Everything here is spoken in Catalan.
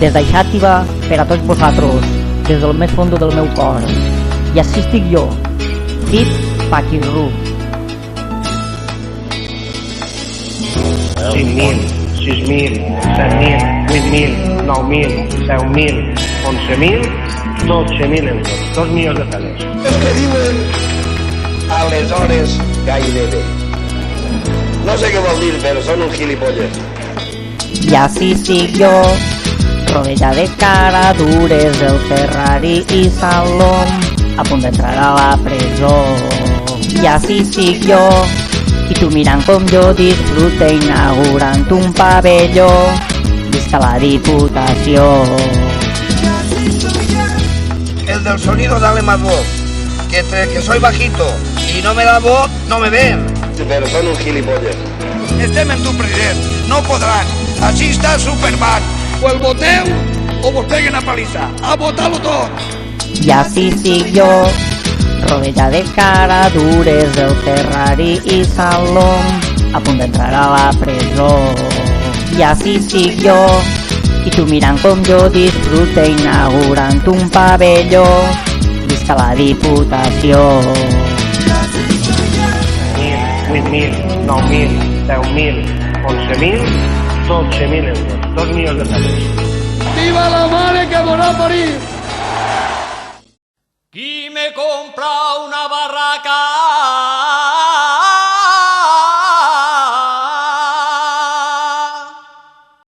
des d'Aixàtiva per a tots vosaltres, des del més fondo del meu cor. I així estic jo, Fit Paquirru. 5.000, 6.000, 7.000, 8.000, 9.000, 10.000, 11.000, 12.000 euros, 2 milions de peles. Els que diuen aleshores gairebé. No sé què vol dir, però són un gilipolles. I així estic jo, rovella de cara dures del Ferrari i Salom, a punt d'entrar a la presó. I així estic jo, i tu mirant com jo disfrute inaugurant un pavelló. Visca la Diputació. El del sonido dale más voz. Que soy bajito y no me da voz, no me ven. Pero son un gilipolles. Estem en tu president, no podran. Així està Superman. O el voteu o vos peguen a paliza. A votar-lo tot. I així estic jo, rovella de cara dures del Ferrari i Salom, a punt d'entrar a la presó. I així estic jo, i tu mirant com jo disfrute inaugurant un pavelló. Visca la Diputació. 8.000, 9.000, 10.000, 11.000, 12.000 euros, 2 milions de peles. ¡Viva la madre que mora a parir! Qui me compra una barraca